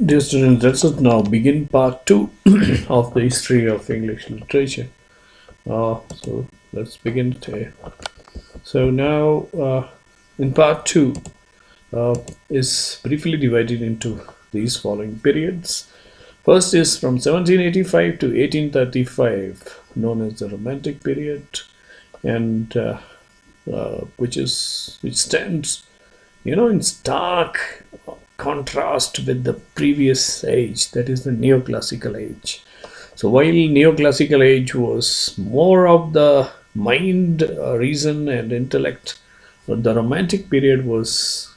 Dear students, let us now begin part 2 of the history of English literature. So let's begin today. So now in part 2 is briefly divided into these following periods. First is from 1785 to 1835, known as the Romantic period, and which stands, in stark contrast with the previous age, that is the neoclassical age. So while neoclassical age was more of the mind, reason and intellect, the Romantic period was,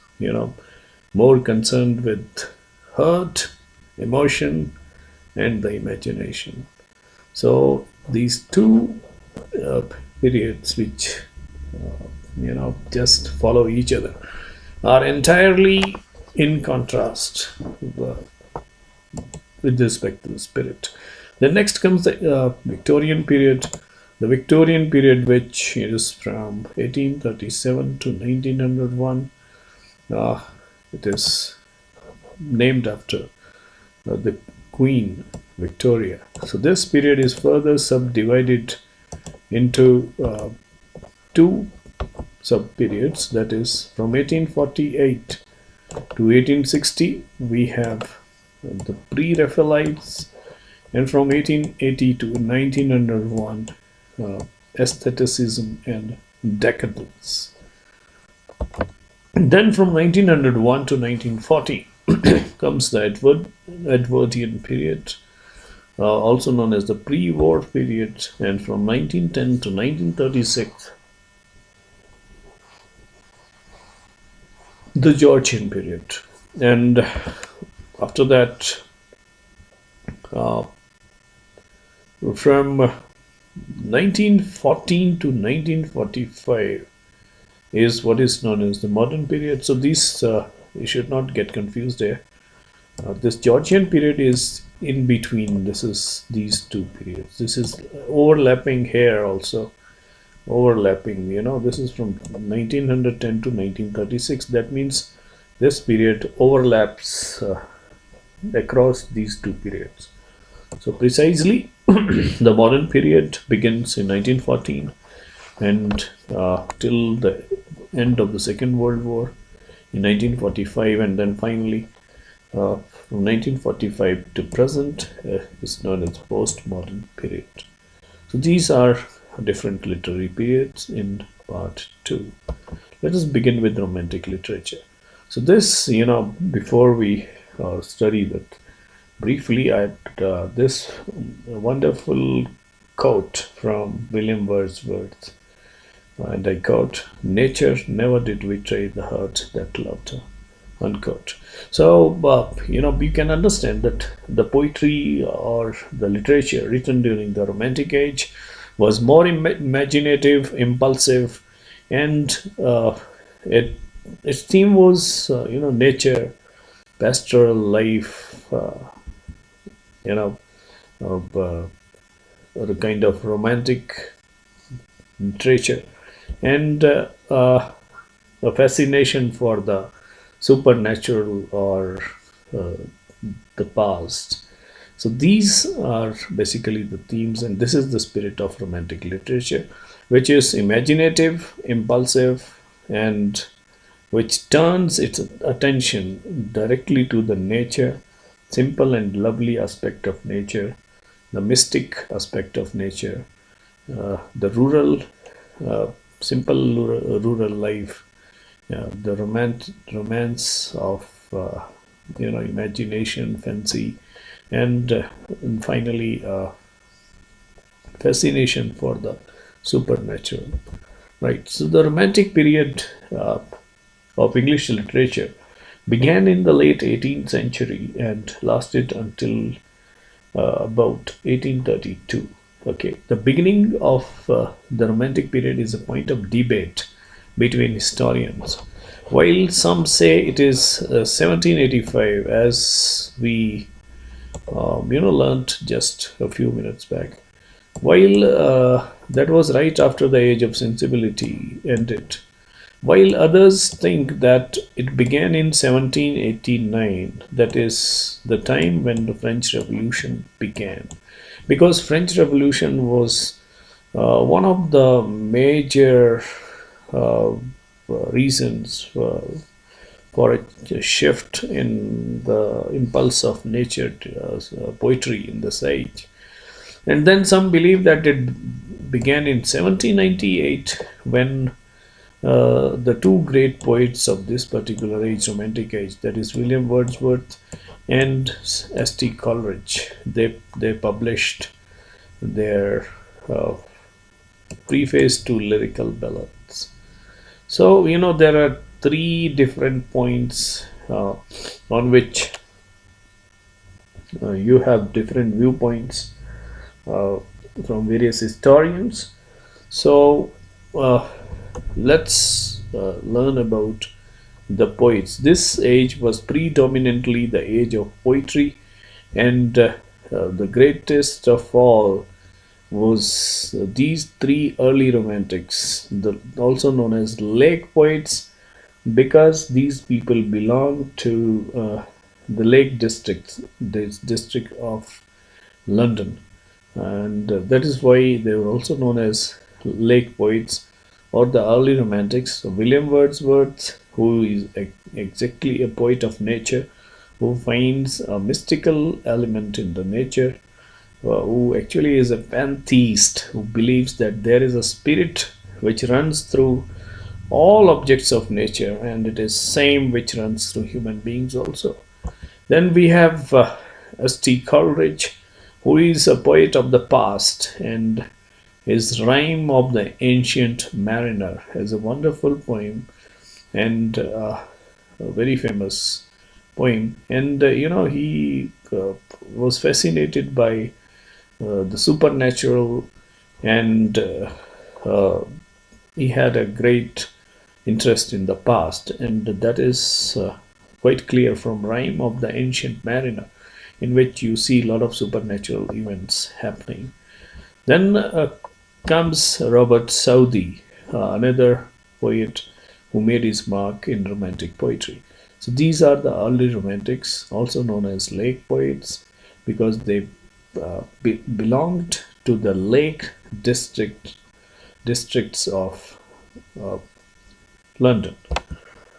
more concerned with heart, emotion and the imagination. So these two periods, which just follow each other, are entirely in contrast with respect to the spirit. Then next comes the Victorian period. The Victorian period, which is from 1837 to 1901. It is named after the Queen Victoria. So this period is further subdivided into two sub-periods, that is from 1848 to 1860 we have the pre-Raphaelites, and from 1880 to 1901 aestheticism and decadence. Then from 1901 to 1940 comes the Edwardian period, also known as the pre-war period, and from 1910 to 1936 the Georgian period. And after that, from 1914 to 1945 is what is known as the modern period. So these you should not get confused there. This Georgian period is in between. This is these two periods. This is overlapping here also. Overlapping, this is from 1910 to 1936. That means this period overlaps across these two periods. So precisely the modern period begins in 1914 and till the end of the Second World War in 1945, and then finally from 1945 to present is known as postmodern period. So these are different literary periods in part 2. Let us begin with Romantic literature. So this, before we study that briefly, I had this wonderful quote from William Wordsworth, and I quote, "Nature never did betray the heart that loved her," unquote. So you can understand that the poetry or the literature written during the Romantic age was more imaginative, impulsive, and its theme was nature, pastoral life, a kind of romantic literature, and a fascination for the supernatural or the past. So these are basically the themes, and this is the spirit of Romantic literature, which is imaginative, impulsive, and which turns its attention directly to the nature, simple and lovely aspect of nature, the mystic aspect of nature, the rural, simple rural life, the romance of imagination, fancy, and finally fascination for the supernatural. Right. So the Romantic period of English literature began in the late 18th century and lasted until about 1832. Okay, the beginning of the Romantic period is a point of debate between historians. While some say it is 1785, as we learned just a few minutes back, while that was right after the age of sensibility ended, while others think that it began in 1789, that is the time when the French Revolution began. Because French Revolution was one of the major uh, reasons for a shift in the impulse of nature to, poetry in this age. And then some believe that it began in 1798 when the two great poets of this particular age, Romantic age, that is William Wordsworth and St. Coleridge, they published their uh, preface to lyrical ballads. So there are three different points on which you have different viewpoints uh, from various historians. So uh, let's learn about the poets. This age was predominantly the age of poetry, and the greatest of all was these three early romantics, also known as lake poets, because these people belong to the Lake District, this district of London, and that is why they were also known as lake poets or the early romantics. So William Wordsworth, who is exactly a poet of nature, who finds a mystical element in the nature, who actually is a pantheist, who believes that there is a spirit which runs through all objects of nature, and it is same which runs through human beings also. Then we have St. Coleridge, who is a poet of the past, and his Rhyme of the Ancient Mariner is a wonderful poem and a very famous poem. And he was fascinated by the supernatural, and uh, he had a great interest in the past, and that is quite clear from Rhyme of the Ancient Mariner, in which you see a lot of supernatural events happening. Then comes Robert Southey, another poet who made his mark in romantic poetry. So these are the early romantics, also known as lake poets, because they belonged to the lake districts of uh, London,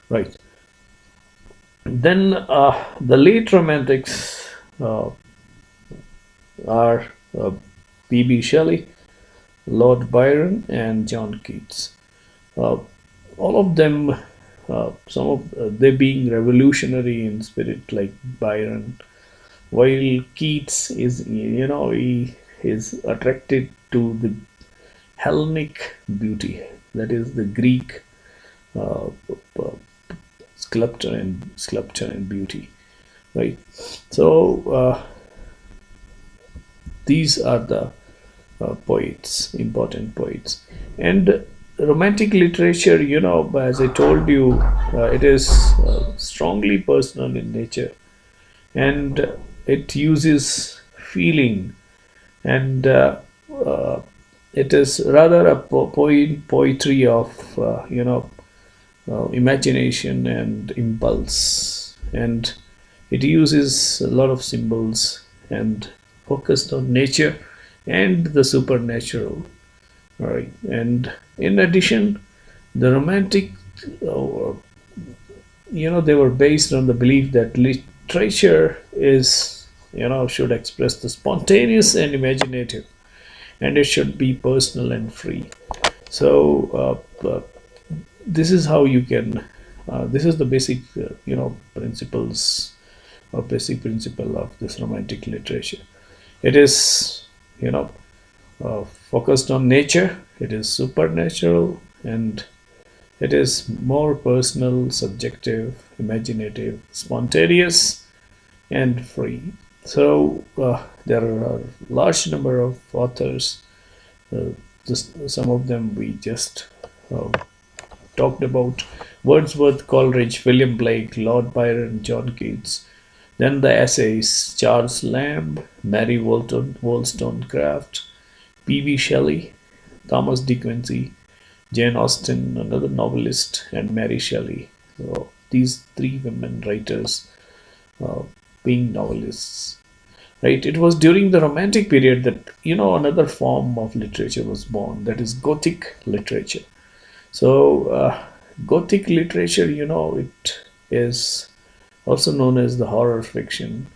right? Then the late romantics are P.B. Shelley, Lord Byron, and John Keats. Uh, all of them, some of they being revolutionary in spirit, like Byron, while Keats is, he is attracted to the Hellenic beauty, that is the Greek uh, sculpture and beauty, right? So these are the poets, important poets. And romantic literature, as I told you, it is strongly personal in nature, and it uses feeling, and uh, it is rather a poetry of imagination and impulse, and it uses a lot of symbols and focused on nature and the supernatural. Right, and in addition, the romantic, uh, they were based on the belief that literature is, should express the spontaneous and imaginative, and it should be personal and free. So this is how you can. This is the basic, principles or basic principle of this romantic literature. It is, focused on nature. It is supernatural, and it is more personal, subjective, imaginative, spontaneous, and free. So there are a large number of authors. Uh, some of them we just uh, talked about: Wordsworth, Coleridge, William Blake, Lord Byron, John Keats. Then the essays: Charles Lamb, Mary Wollstonecraft, P.B. Shelley, Thomas De Quincey, Jane Austen, another novelist, and Mary Shelley. So these three women writers uh, being novelists. Right, it was during the Romantic period that another form of literature was born. That is Gothic literature. So Gothic literature, it is also known as the horror fiction,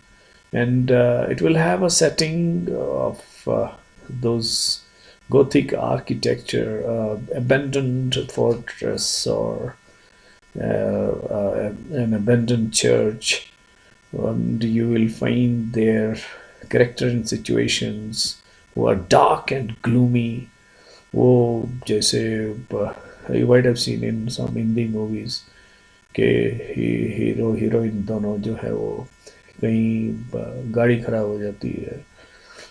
and it will have a setting of those Gothic architecture, abandoned fortress, or an abandoned church, and you will find their character and situations who are dark and gloomy. वो जैसे you might have seen in some Hindi movies कि hero heroine दोनों जो है वो कहीं गाड़ी खराब हो जाती है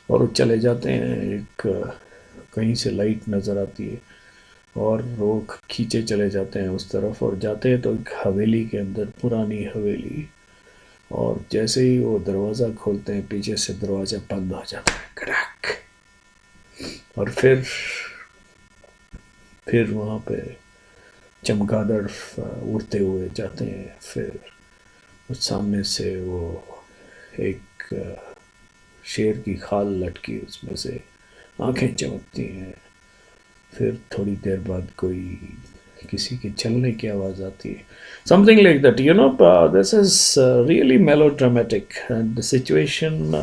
और वो चले जाते हैं, एक कहीं से लाइट नज़र आती है और वो खींचे चले जाते हैं उस तरफ, और जाते हैं तो एक हवेली के अंदर, पुरानी हवेली, और जैसे ही वो दरवाज़ा खोलते हैं पीछे से दरवाज़ा बंद हो जाता है कड़क, और फिर वहाँ पे चमगादड़ उड़ते हुए जाते हैं, फिर उस सामने से वो एक शेर की खाल लटकी, उसमें से आंखें चमकती हैं, फिर थोड़ी देर बाद कोई किसी के चलने की आवाज़ आती है, something like that. This is really melodramatic, and the situation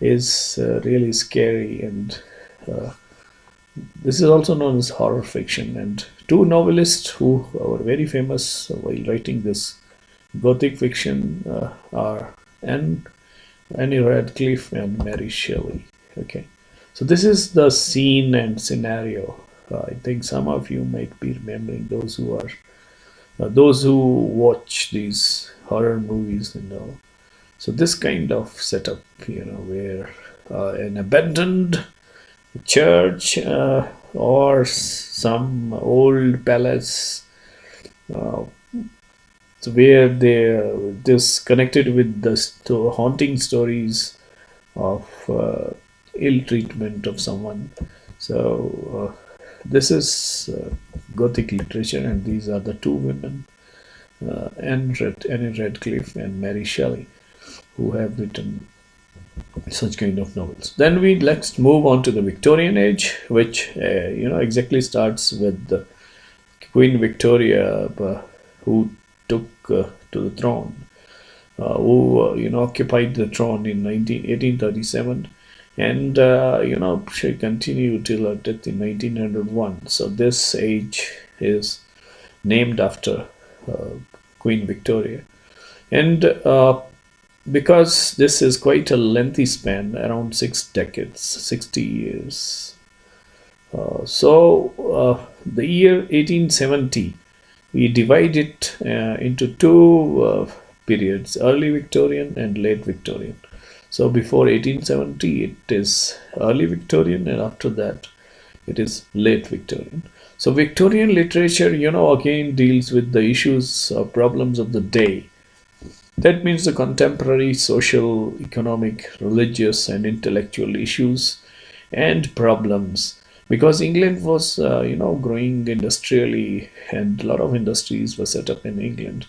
is really scary, and uh, this is also known as horror fiction. And two novelists who were very famous while writing this Gothic fiction are Annie Radcliffe and Mary Shelley. Okay, so this is the scene and scenario. I think some of you might be remembering, those who watch these horror movies and all. So this kind of setup, where an abandoned church or some old palace, so where they this connected with the haunting stories of ill treatment of someone. So this is Gothic literature, and these are the two women, Annie Radcliffe and Mary Shelley, who have written such kind of novels. Then let's move on to the Victorian age, which exactly starts with the Queen Victoria, who took to the throne, who occupied the throne in 1837, and she continued till her death in 1901. So this age is named after Queen Victoria, and because this is quite a lengthy span, around 6 decades, 60 years. The year 1870, we divide it into two periods: early Victorian and late Victorian. So before 1870, it is early Victorian, and after that, it is late Victorian. So Victorian literature, again deals with the issues or problems of the day. That means the contemporary social, economic, religious, and intellectual issues and problems. Because England was, growing industrially, and a lot of industries were set up in England,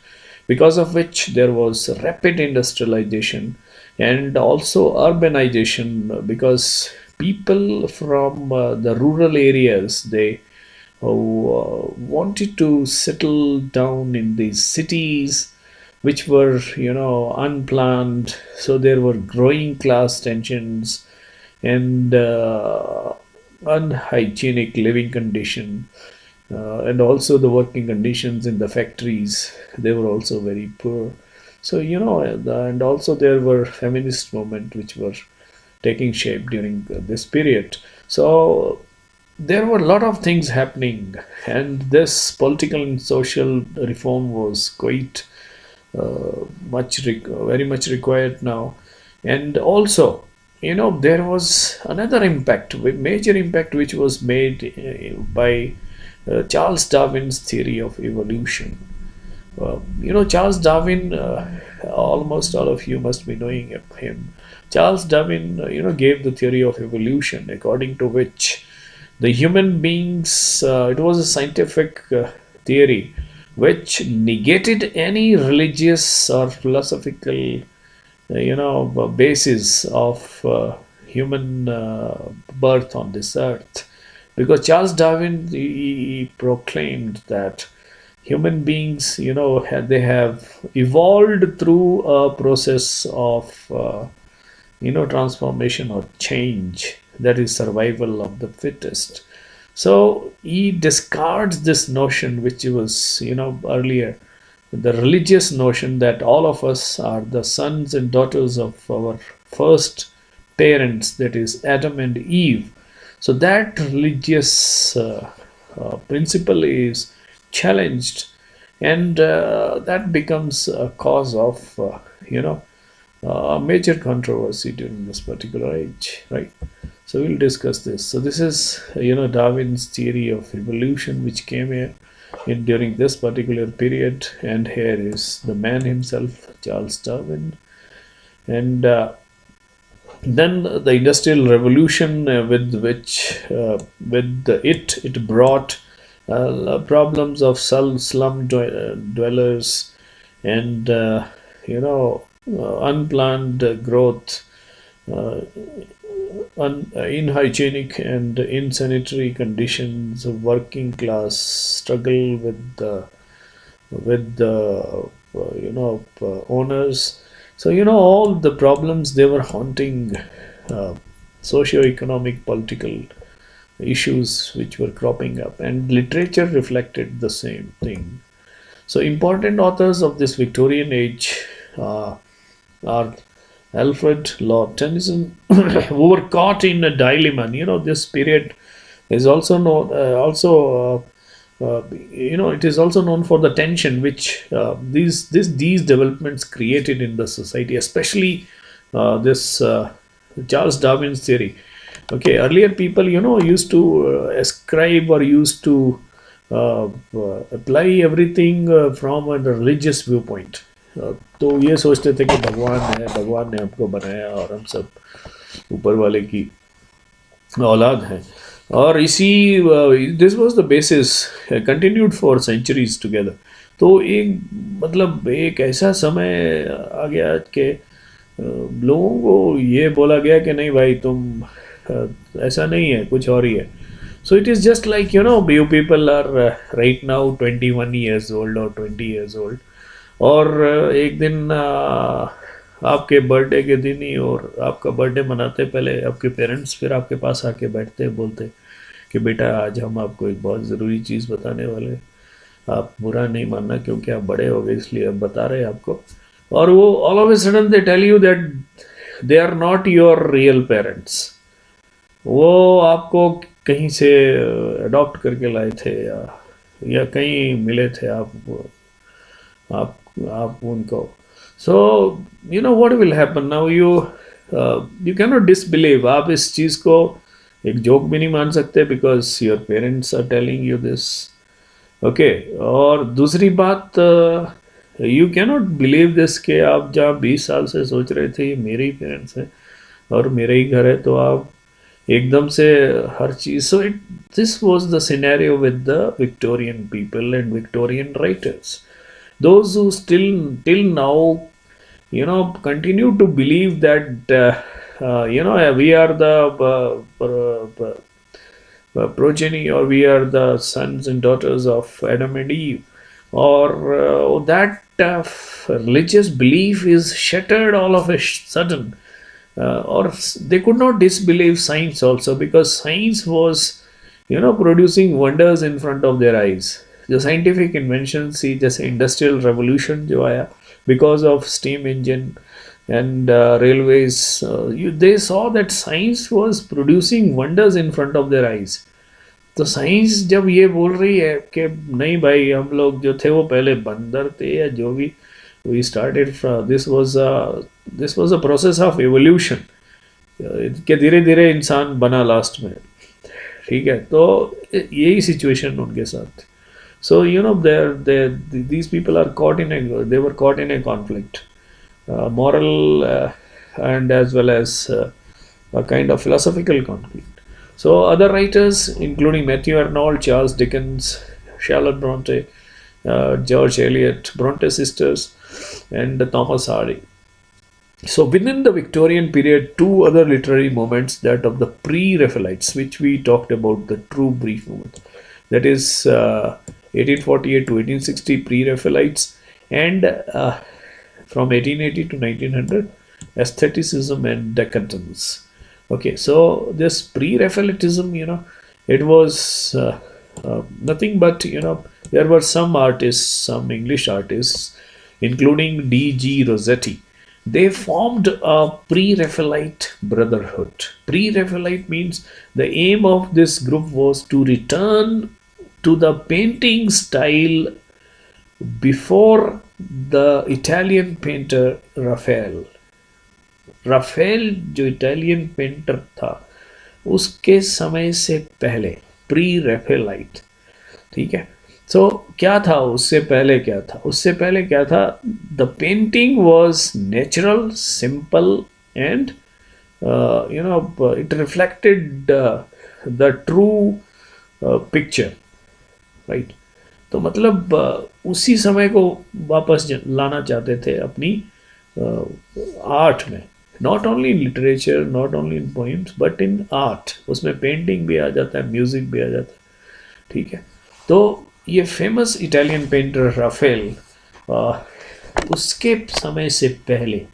because of which there was rapid industrialization and also urbanization, because people from the rural areas, they wanted to settle down in these cities which were unplanned. So there were growing class tensions and unhygienic living condition, and also the working conditions in the factories, they were also very poor. So and also there were feminist movement which were taking shape during this period. So there were a lot of things happening, and this political and social reform was quite very much required now. And also, there was another impact, major impact, which was made by Charles Darwin's theory of evolution. Charles Darwin, almost all of you must be knowing of him. Charles Darwin, gave the theory of evolution, according to which The human beings, it was a scientific theory which negated any religious or philosophical basis of human birth on this earth, because Charles Darwin, he proclaimed that human beings, they have evolved through a process of transformation or change, that is survival of the fittest. So he discards this notion which was earlier, the religious notion that all of us are the sons and daughters of our first parents, that is Adam and Eve. So that religious principle is challenged, and that becomes a cause of major controversy during this particular age, right? So we'll discuss this. So this is Darwin's theory of evolution, which came here in during this particular period, and here is the man himself, Charles Darwin. And then the industrial revolution, it brought problems of slum dwellers, and unplanned growth, inhygienic and insanitary conditions, working class struggle with the owners. So all the problems, they were haunting socio-economic, political issues which were cropping up, and literature reflected the same thing. So important authors of this Victorian age are Alfred Lord Tennyson, who were caught in a dilemma. This period is also known, it is also known for the tension which these developments created in the society, especially this Charles Darwin's theory. Okay, earlier people, used to ascribe or used to apply everything from a religious viewpoint. तो ये सोचते थे कि भगवान ने हमको बनाया और हम सब ऊपर वाले की औलाद हैं, और इसी this was the basis continued for centuries together. तो एक ऐसा समय आ गया कि लोगों को ये बोला गया कि नहीं भाई, तुम ऐसा नहीं है, कुछ और ही है. So it is just like, you people are right now 21 years old or 20 years old, और एक दिन आपके बर्थडे के दिन ही, और आपका बर्थडे मनाते पहले आपके पेरेंट्स फिर आपके पास आके बैठते बोलते कि बेटा आज हम आपको एक बहुत ज़रूरी चीज़ बताने वाले, आप बुरा नहीं मानना क्योंकि आप बड़े हो गए इसलिए अब बता रहे हैं आपको. और वो all of a sudden they tell you that they are not your real parents. वो आपको कहीं से अडॉप्ट करके लाए थे, या कहीं मिले थे आप उनको. So what will happen now, you can not disbelieve. आप इस चीज़ को एक जोक भी नहीं मान सकते, because your parents are telling you this. Okay, और दूसरी बात, you can not believe this कि आप जहाँ 20 साल से सोच रहे थे ये मेरे ही पेरेंट्स हैं और मेरे ही घर है, तो आप एकदम से हर चीज़. So this was the scenario with the Victorian people and Victorian writers. Those who still till now, continue to believe that we are the progeny, or we are the sons and daughters of Adam and Eve, or that religious belief is shattered all of a sudden, or they could not disbelieve science also, because science was producing wonders in front of their eyes. जो scientific invention सी, जैसे industrial revolution जो आया because of steam engine and railways, they saw that science was producing wonders in front of their eyes. तो science जब ये बोल रही है कि नहीं भाई, हम लोग जो थे वो पहले बंदर थे या जो भी, we started from this was a process of evolution, कि धीरे धीरे इंसान बना लास्ट में. ठीक है, तो यही सिचुएशन उनके साथ. So these people are they were caught in a conflict, moral and as well as a kind of philosophical conflict. So other writers, including Matthew Arnold, Charles Dickens, Charlotte Bronte, George Eliot, Bronte sisters, and Thomas Hardy. So within the Victorian period, two other literary movements, that of the pre-Raphaelites, which we talked about, the true brief movement, that is 1848 to 1860 pre-Raphaelites, and from 1880 to 1900 aestheticism and decadence. Okay, so this pre-Raphaelitism, it was nothing but, there were some artists, some English artists, including D.G. Rossetti. They formed a pre-Raphaelite brotherhood. Pre-Raphaelite means the aim of this group was to return to the painting style before the Italian painter Raphael. Raphael जो Italian painter था उसके समय से पहले, pre Raphaelite, ठीक है। सो क्या था उससे पहले, क्या था उससे पहले, क्या था? The painting was natural, simple and it reflected the true picture, right. तो मतलब उसी समय को वापस लाना चाहते थे अपनी आर्ट में, not only in literature, not only in poems, but in art. उसमें पेंटिंग भी आ जाता है, म्यूजिक भी आ जाता है, ठीक है। तो ये फेमस इटालियन पेंटर राफेल, उसके समय से पहले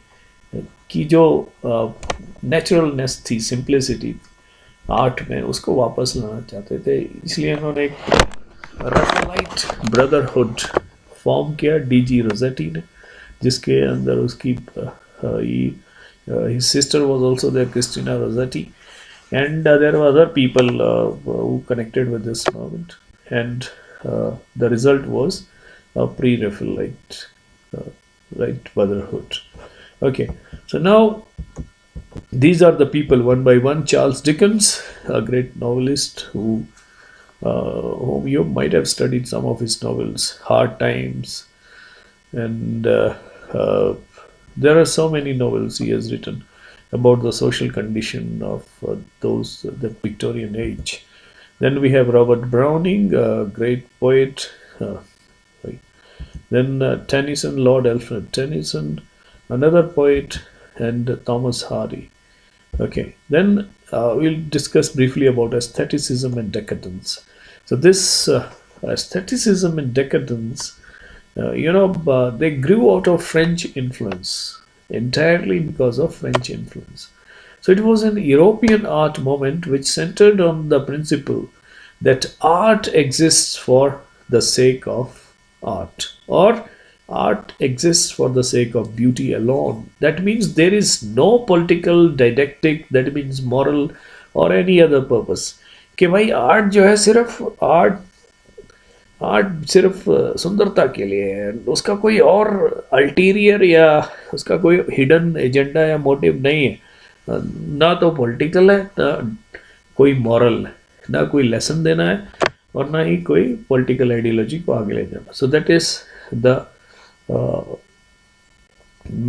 की जो नेचुरलनेस थी, सिंप्लिसिटी आर्ट में, उसको वापस लाना चाहते थे। इसलिए उन्होंने एक राफेलाइट ब्रदरहुड फॉर्म किया, डीजी रोजेटी ने, जिसके अंदर उसकी his sister was also there, Christina Rossetti, and there were other people who connected with this movement, and the result was a pre-Raphaelite right brotherhood. Okay, so now these are the people one by one. Charles Dickens, a great novelist whom you might have studied some of his novels, Hard Times, and there are so many novels he has written about the social condition of the Victorian age. Then we have Robert Browning, a great poet. Right. Then Tennyson, Lord Alfred Tennyson, another poet, and Thomas Hardy. Okay. Then we'll discuss briefly about aestheticism and decadence. So this aestheticism and decadence, they grew out of French influence, entirely because of French influence. So it was an European art movement which centered on the principle that art exists for the sake of art, or art exists for the sake of beauty alone. That means there is no political, didactic, that means moral or any other purpose. कि भाई art जो है सिर्फ art सिर्फ सुंदरता के लिए है, उसका कोई और अल्टीरियर या उसका कोई हिडन एजेंडा या मोटिव नहीं है, ना तो पॉलिटिकल है, ना कोई मॉरल है, ना कोई लेसन देना है, और ना ही कोई पॉलिटिकल आइडियोलॉजी को आगे ले जाना. So that is the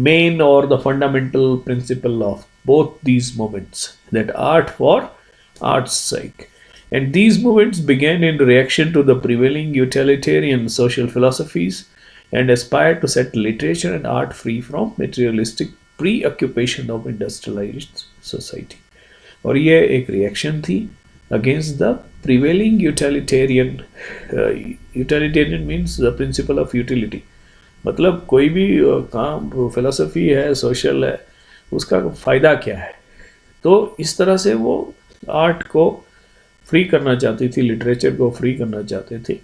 main or the fundamental principle of both these movements, that art for art's sake. And these movements began in reaction to the prevailing utilitarian social philosophies and aspired to set literature and art free from materialistic preoccupation of industrialized society. और ये एक reaction थी against the prevailing utilitarian. Utilitarian means the principle of utility. मतलब कोई भी काम philosophy है, social है, उसका फ़ायदा क्या है. तो इस तरह से वो आर्ट को फ्री करना चाहती थी, लिटरेचर को फ्री करना चाहते थे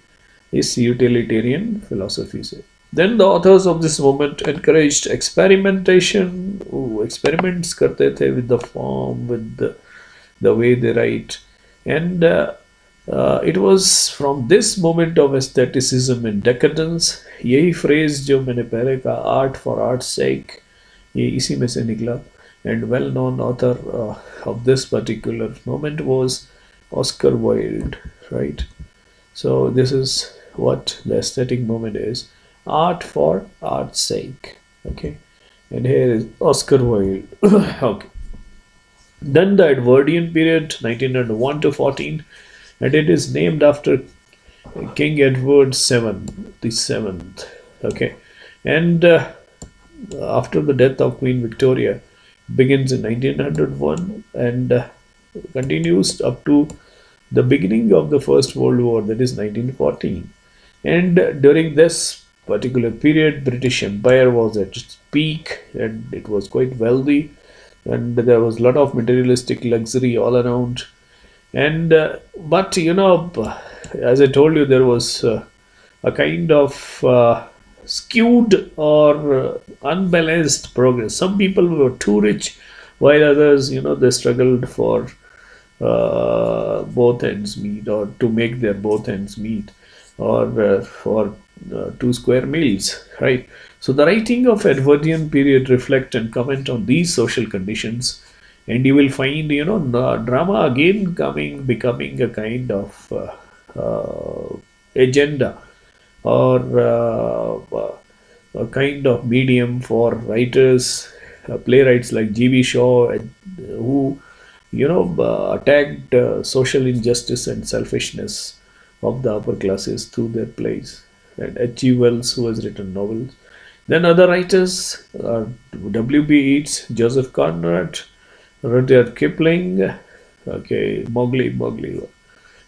इस यूटिलिटेरियन फिलोसफी से. Then the authors of this movement encouraged experimentation. Experiments करते थे with the form, with the way they write, and it was from this moment of aestheticism and decadence, यही phrase जो मैंने पहले कहा, art for art's sake, ये इसी में से निकला. And well known author of this particular moment was Oscar Wilde, right? So this is what the aesthetic movement is, art for art's sake. Okay, and here is Oscar Wilde. Okay, Then the Edwardian period, 1901 to 14, and it is named after King Edward VII, the seventh. Okay, and after the death of Queen Victoria, begins in 1901 and continues up to the beginning of the First World War, that is 1914. And during this particular period, British Empire was at its peak and it was quite wealthy, and there was a lot of materialistic luxury all around. And but as I told you, there was a kind of skewed or unbalanced progress. Some people were too rich, while others, they struggled for both ends meet, or to make their both ends meet, or for two square meals, right? So the writing of Edwardian period reflect and comment on these social conditions, and you will find, drama again becoming a kind of agenda, or a kind of medium for writers, playwrights like G.B. Shaw, who attacked social injustice and selfishness of the upper classes through their plays, and H.G. Wells, who has written novels. Then other writers are W.B. Yeats, Joseph Conrad, Rudyard Kipling, okay, Mowgli,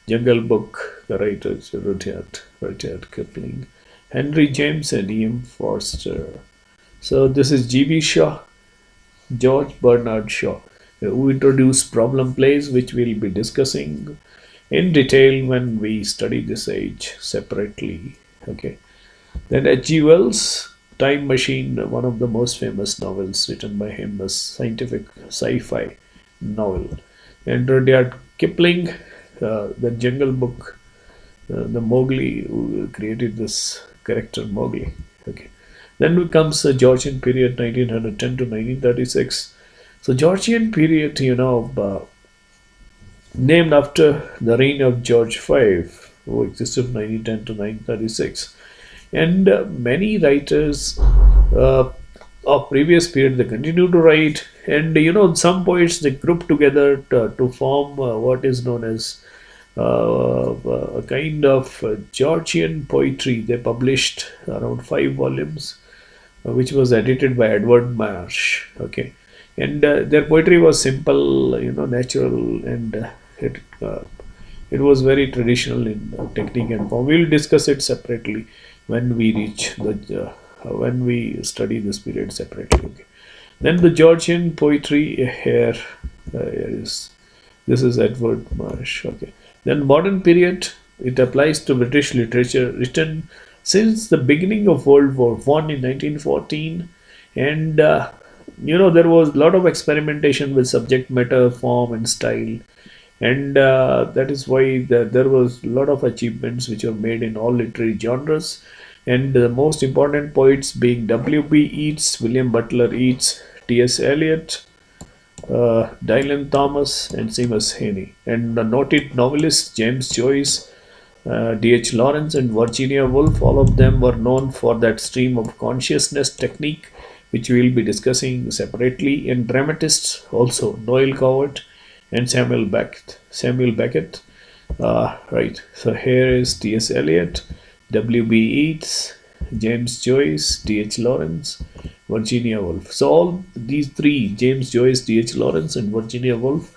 Jungle Book, the writers Rudyard Kipling, Henry James, and E.M. Forster. So this is G.B. Shaw, George Bernard Shaw, who introduced problem plays, which we'll be discussing in detail when we study this age separately. Okay. Then H.G. Wells, Time Machine, one of the most famous novels written by him, a scientific sci-fi novel. And Rudyard Kipling, the Jungle Book, the Mowgli, who created this character Mowgli. Okay. Then comes the Georgian period, 1910 to 1936. So Georgian period, named after the reign of George V, who existed from 1910 to 1936. And many writers of previous period, they continue to write, and some poets, they group together to form what is known as a kind of Georgian poetry. They published around 5 volumes, which was edited by Edward Marsh. Okay, and their poetry was simple, natural, and it was very traditional in technique and form. We'll discuss it separately when we reach the when we study this period separately. Okay. Then the Georgian poetry here is, this is Edward Marsh. Okay. Then modern period, it applies to British literature written since the beginning of World War One in 1914, and there was a lot of experimentation with subject matter, form, and style, and that is why there was a lot of achievements which were made in all literary genres, and the most important poets being W.B. Yeats, William Butler Yeats, T.S. Eliot, Dylan Thomas, and Seamus Heaney, and the noted novelists James Joyce, D.H. Lawrence, and Virginia Woolf. All of them were known for that stream of consciousness technique, which we will be discussing separately. And dramatists also, Noel Coward and Samuel Beckett. Right. So here is T.S. Eliot, W.B. Yeats, James Joyce, D.H. Lawrence, Virginia Woolf. So all these three, James Joyce, D.H. Lawrence, and Virginia Woolf,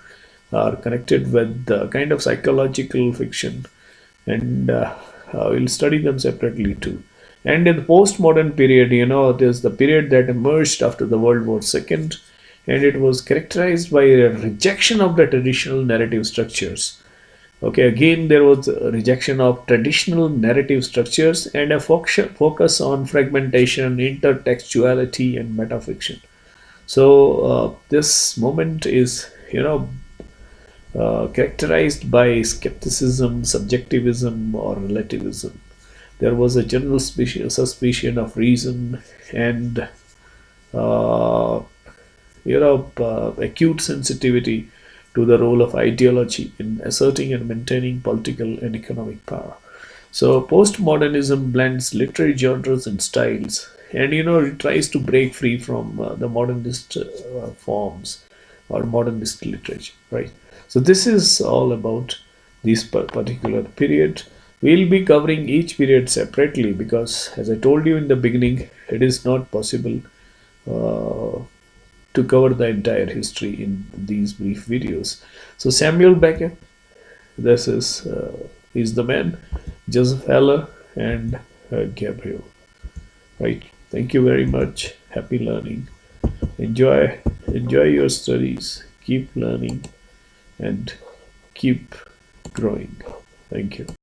are connected with the kind of psychological fiction, and we'll study them separately too. And in the postmodern period, there's the period that emerged after the World War II, and it was characterized by a rejection of the traditional narrative structures. Okay, again, there was a rejection of traditional narrative structures and a focus on fragmentation, intertextuality, and metafiction. So this moment is, characterized by skepticism, subjectivism, or relativism. There was a general suspicion of reason and acute sensitivity to the role of ideology in asserting and maintaining political and economic power. So postmodernism blends literary genres and styles, and it tries to break free from the modernist forms. or modernist literature, right? So this is all about this particular period. We'll be covering each period separately because, as I told you in the beginning, it is not possible uh, to cover the entire history in these brief videos. So Samuel Beckett, this is the man, Joseph Heller, and Gabriel. Right. Thank you very much. Happy learning. Enjoy your studies. Keep learning and keep growing. Thank you.